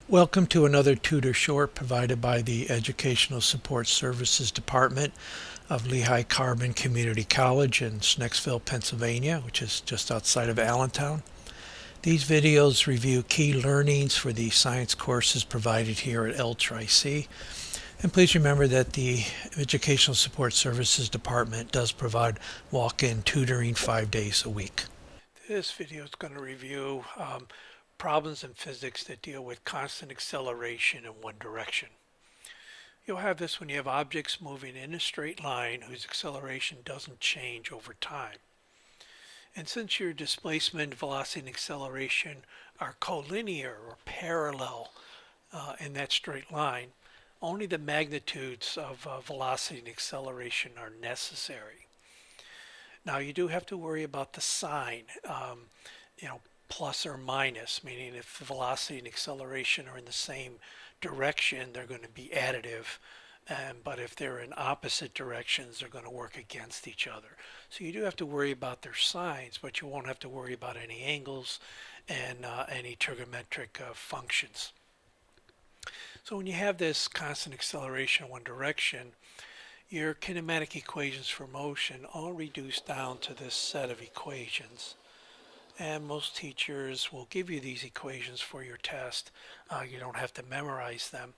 Welcome to another tutor short provided by the Educational Support Services Department of Lehigh-Carbon Community College in Snexville, Pennsylvania, which is just outside of Allentown. These videos review key learnings for the science courses provided here at LCCC. And please remember that the Educational Support Services Department does provide walk-in tutoring 5 days a week. This video is going to review problems in physics that deal with constant acceleration in one direction. You'll have this when you have objects moving in a straight line whose acceleration doesn't change over time. And since your displacement, velocity, and acceleration are collinear or parallel in that straight line, only the magnitudes of velocity and acceleration are necessary. Now you do have to worry about the sign, plus or minus, meaning if the velocity and acceleration are in the same direction, they're going to be additive. But if they're in opposite directions, they're going to work against each other. So you do have to worry about their signs, but you won't have to worry about any angles and any trigonometric functions. So when you have this constant acceleration in one direction, your kinematic equations for motion all reduce down to this set of equations. And most teachers will give you these equations for your test. You don't have to memorize them,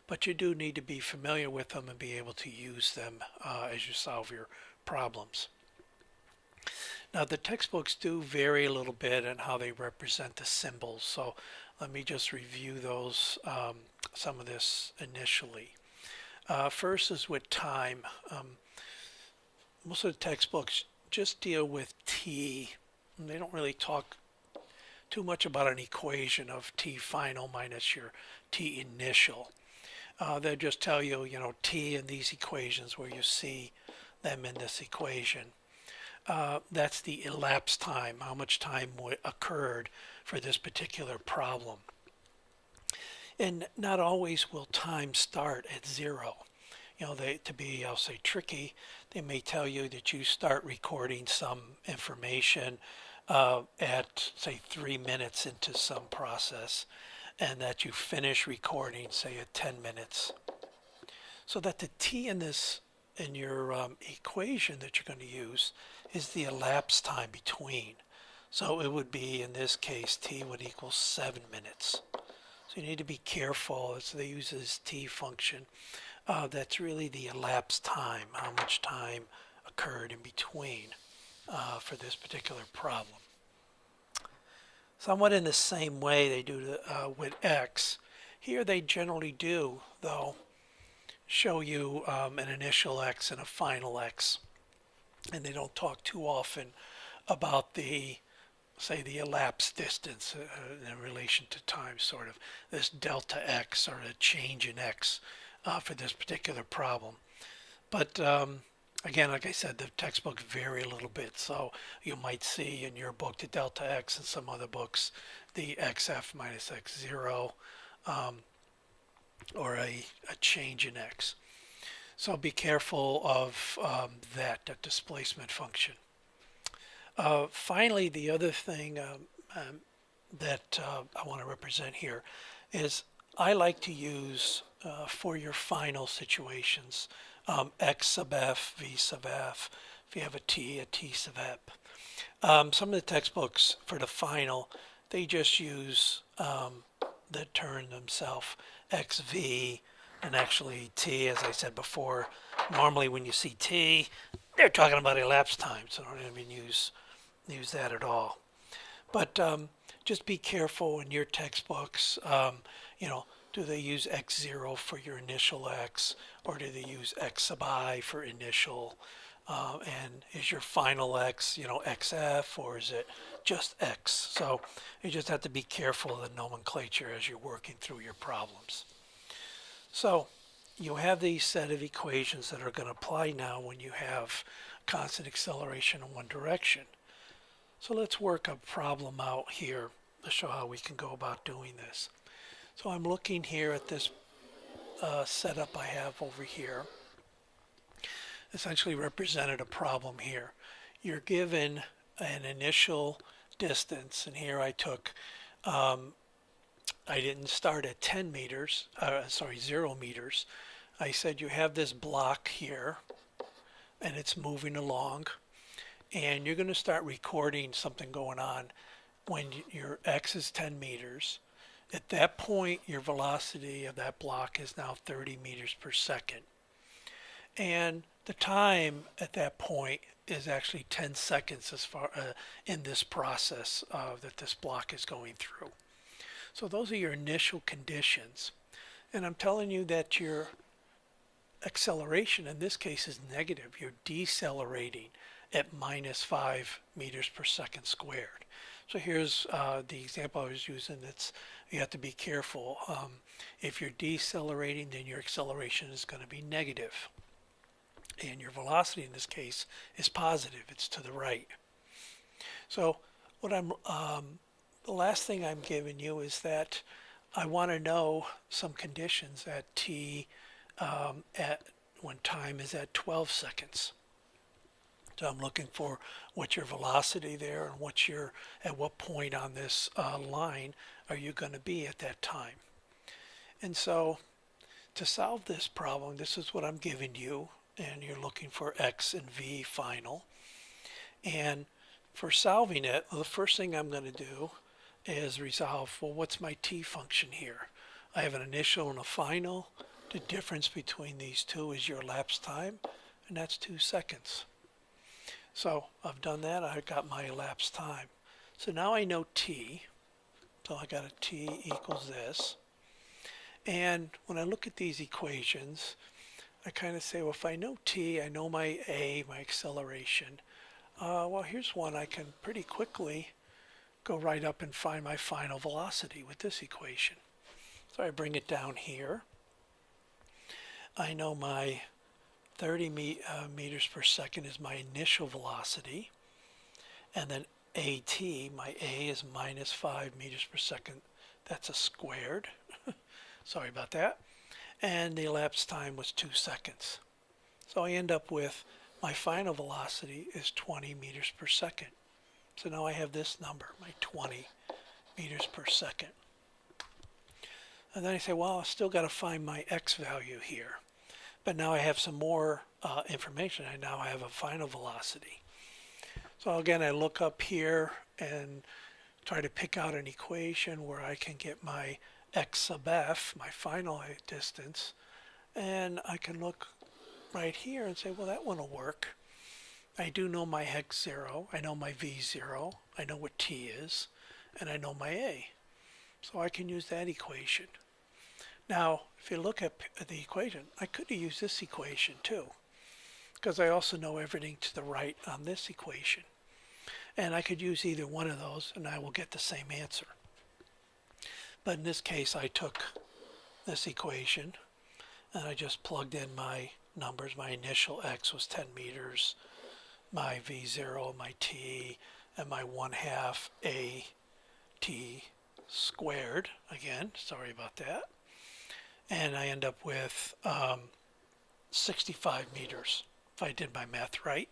but you do need to be familiar with them and be able to use them as you solve your problems. Now the textbooks do vary a little bit in how they represent the symbols, so let me just review those, some of this initially. First is with time. Most of the textbooks just deal with t. They don't really talk too much about an equation of t final minus your t initial. They just tell you, t in these equations where you see them in this equation. That's the elapsed time, how much time occurred for this particular problem. And not always will time start at 0. To be, I'll say, tricky, they may tell you that you start recording some information at, say, 3 minutes into some process, and that you finish recording, say, at 10 minutes. So that the t in your equation that you're going to use is the elapsed time between. So it would be, in this case, t would equal 7 minutes. So you need to be careful as they use this t function. That's really the elapsed time, how much time occurred in between for this particular problem. Somewhat in the same way they do with x. Here they generally do, though, show you an initial x and a final x. And they don't talk too often about the elapsed distance in relation to time, sort of this delta x or a change in x for this particular problem. But again, like I said, the textbooks vary a little bit, so you might see in your book the delta x, and some other books the xf minus x0, or a change in x. So be careful of that displacement function. Finally, the other thing that I want to represent here is I like to use for your final situations x sub f, v sub f, if you have a t sub f. Some of the textbooks for the final, they just use the term themselves, xv, and actually t, as I said before, normally when you see t, they're talking about elapsed time, so don't even use that at all. But just be careful in your textbooks, do they use x0 for your initial x, or do they use x sub I for initial? And is your final x, xf, or is it just x? So you just have to be careful of the nomenclature as you're working through your problems. So you have these set of equations that are going to apply now when you have constant acceleration in one direction. So let's work a problem out here to show how we can go about doing this. So I'm looking here at this setup I have over here. Essentially represented a problem here. You're given an initial distance, and here I took I didn't start at 10 meters, 0 meters. I said you have this block here and it's moving along, and you're going to start recording something going on when your x is 10 meters. At that point, your velocity of that block is now 30 meters per second. And the time at that point is actually 10 seconds as far in this process that this block is going through. So those are your initial conditions. And I'm telling you that your acceleration in this case is negative. You're decelerating at minus 5 meters per second squared. So here's the example I was using. You have to be careful. If you're decelerating, then your acceleration is going to be negative. And your velocity in this case is positive. It's to the right. So what the last thing I'm giving you is that I want to know some conditions at t at when time is at 12 seconds. So I'm looking for what's your velocity there and at what point on this line are you going to be at that time. And so to solve this problem, this is what I'm giving you, and you're looking for x and v final. And for solving it, well, the first thing I'm going to do is resolve, well, what's my t function here? I have an initial and a final. The difference between these two is your elapsed time, and that's 2 seconds. So I've done that. I've got my elapsed time. So now I know t. So I got a t equals this. And when I look at these equations, I kind of say, well, if I know t, I know my a, my acceleration. Well, here's one I can pretty quickly go right up and find my final velocity with this equation. So I bring it down here. I know my 30 meters per second is my initial velocity, and then at, my a is minus 5 meters per second. That's a squared. Sorry about that. And the elapsed time was 2 seconds. So I end up with my final velocity is 20 meters per second. So now I have this number, my 20 meters per second. And then I say, well, I still got to find my x value here. But now I have some more information. I now have a final velocity. So again, I look up here and try to pick out an equation where I can get my x sub f, my final distance, and I can look right here and say, well, that one will work. I do know my x0, I know my v0, I know what t is, and I know my a. So I can use that equation. Now, if you look at the equation, I could have used this equation too, because I also know everything to the right on this equation. And I could use either one of those and I will get the same answer. But in this case, I took this equation and I just plugged in my numbers. My initial x was 10 meters, my v0, my t, and my 1/2 a t squared. Again, sorry about that. And I end up with 65 meters, if I did my math right.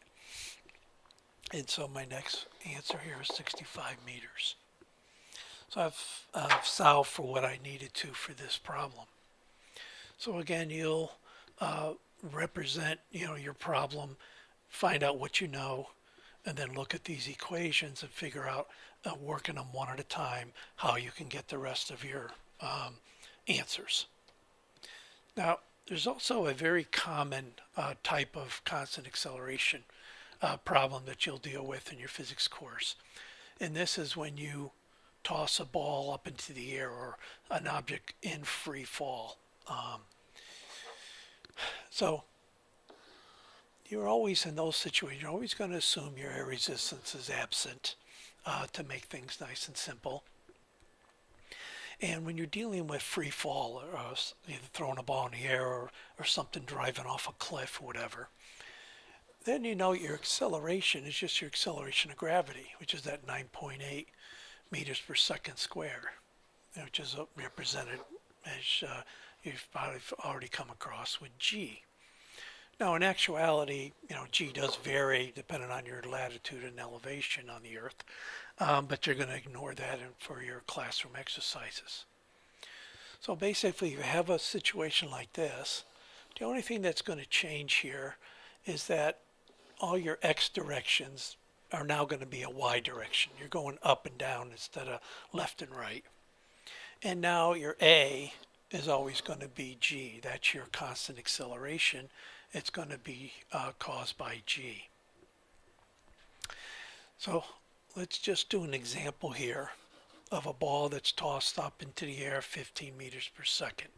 And so my next answer here is 65 meters. So I've solved for what I needed to for this problem. So again, you'll represent your problem, find out what you know, and then look at these equations and figure out, working them one at a time, how you can get the rest of your answers. Now, there's also a very common type of constant acceleration problem that you'll deal with in your physics course. And this is when you toss a ball up into the air or an object in free fall. So you're always in those situations, you're always going to assume your air resistance is absent to make things nice and simple. And when you're dealing with free fall, or either throwing a ball in the air or something driving off a cliff or whatever, then you know your acceleration is just your acceleration of gravity, which is that 9.8 meters per second square, which is represented as you've probably already come across with g. Now, in actuality, g does vary depending on your latitude and elevation on the Earth, but you're going to ignore that for your classroom exercises. So basically, if you have a situation like this, the only thing that's going to change here is that all your x directions are now going to be a y direction. You're going up and down instead of left and right. And now your a is always going to be g. That's your constant acceleration. It's going to be caused by g. So let's just do an example here of a ball that's tossed up into the air 15 meters per second.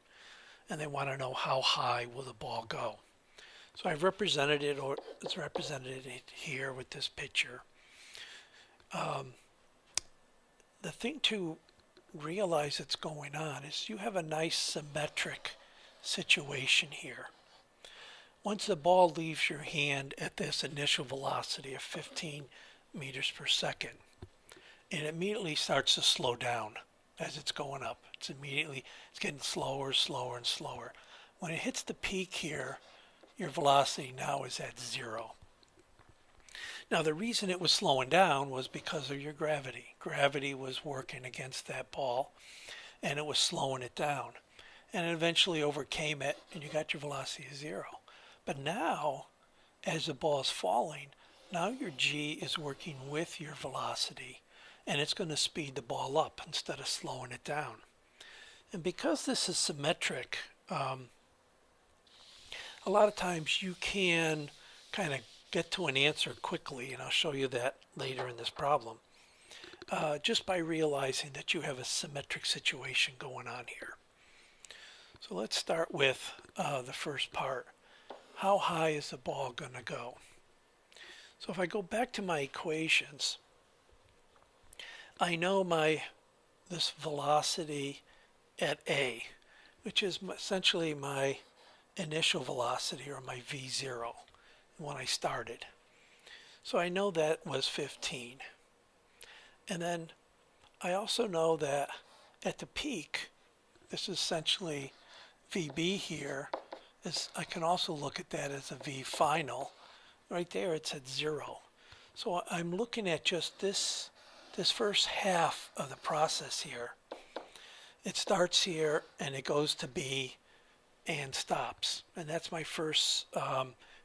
And they want to know how high will the ball go. So I've represented it, or it's represented it here with this picture. The thing to realize that's going on is you have a nice symmetric situation here. Once the ball leaves your hand at this initial velocity of 15 meters per second, it immediately starts to slow down as it's going up. It's getting slower, slower, and slower. When it hits the peak here, your velocity now is at 0. Now the reason it was slowing down was because of your gravity. Gravity was working against that ball and it was slowing it down. And it eventually overcame it and you got your velocity of 0. But now, as the ball is falling, now your g is working with your velocity and it's going to speed the ball up instead of slowing it down. And because this is symmetric, a lot of times you can kind of get to an answer quickly, and I'll show you that later in this problem, just by realizing that you have a symmetric situation going on here. So let's start with the first part. How high is the ball going to go? So if I go back to my equations, I know this velocity at A, which is essentially my initial velocity, or my V0, when I started. So I know that was 15. And then I also know that at the peak, this is essentially VB here, I can also look at that as a V final. Right there it's at 0. So I'm looking at just this first half of the process here. It starts here and it goes to B and stops. And that's my first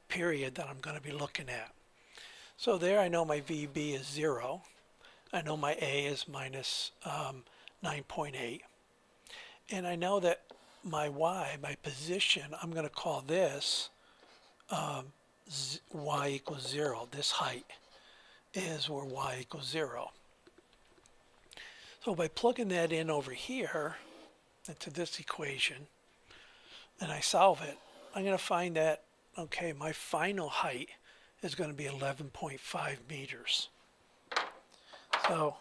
period that I'm going to be looking at. So there I know my VB is 0. I know my A is minus 9.8. And I know that my Y, my position, I'm going to call this Y equals 0. This height is where Y equals 0. So by plugging that in over here into this equation, and I solve it, I'm going to find that, okay, my final height is going to be 11.5 meters. So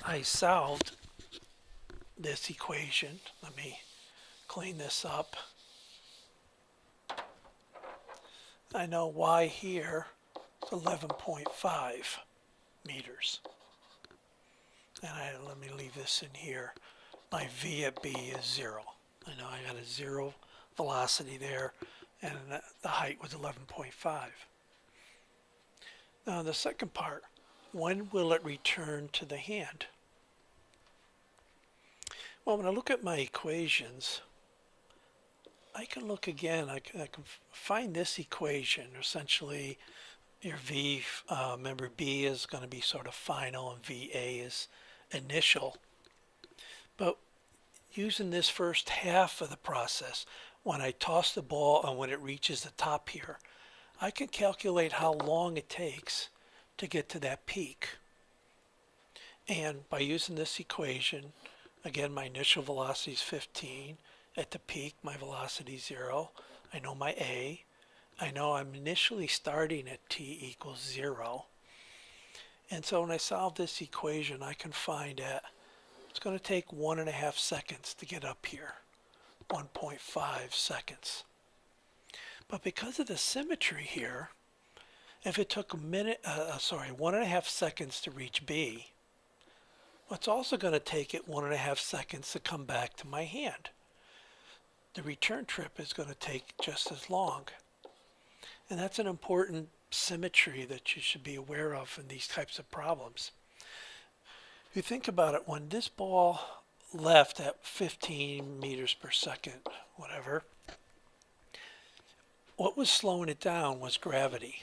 I solved this equation. Let me clean this up. I know Y here is 11.5 meters. And let me leave this in here. My V at B is 0. I know I got a 0 velocity there, and the height was 11.5. Now the second part, when will it return to the hand? Well, when I look at my equations, I can look again. I can find this equation. Essentially, your V, remember B is going to be sort of final and VA is initial. But using this first half of the process, when I toss the ball and when it reaches the top here, I can calculate how long it takes to get to that peak. And by using this equation, again, my initial velocity is 15. At the peak, my velocity is 0. I know my A. I know I'm initially starting at t equals 0. And so when I solve this equation, I can find that it's going to take 1.5 seconds to get up here. 1.5 seconds. But because of the symmetry here, if it took 1.5 seconds to reach B, well, it's also going to take it 1.5 seconds to come back to my hand. The return trip is going to take just as long. And that's an important symmetry that you should be aware of in these types of problems. If you think about it, when this ball left at 15 meters per second, whatever. What was slowing it down was gravity.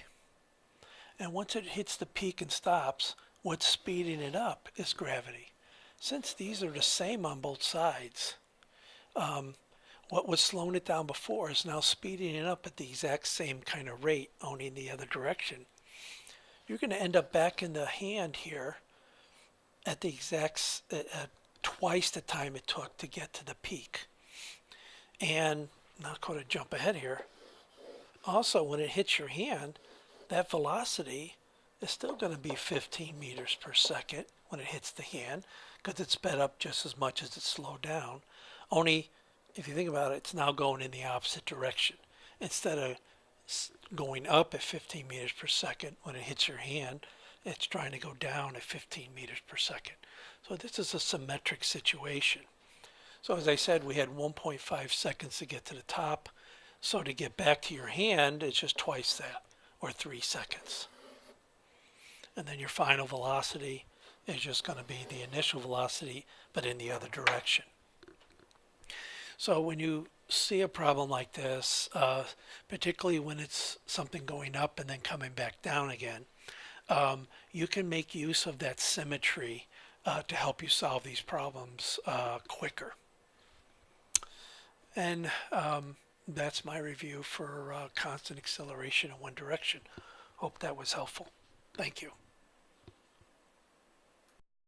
And once it hits the peak and stops, what's speeding it up is gravity. Since these are the same on both sides, what was slowing it down before is now speeding it up at the exact same kind of rate, only in the other direction. You're going to end up back in the hand here at the exact twice the time it took to get to the peak. And not going to jump ahead here. Also, when it hits your hand, that velocity is still going to be 15 meters per second when it hits the hand, because it's sped up just as much as it slowed down. Only, if you think about it, it's now going in the opposite direction. Instead of going up at 15 meters per second when it hits your hand, it's trying to go down at 15 meters per second. So this is a symmetric situation. So as I said, we had 1.5 seconds to get to the top. So to get back to your hand, it's just twice that, or 3 seconds. And then your final velocity is just going to be the initial velocity, but in the other direction. So when you see a problem like this, particularly when it's something going up and then coming back down again, you can make use of that symmetry to help you solve these problems quicker. And that's my review for constant acceleration in one direction. Hope that was helpful. Thank you.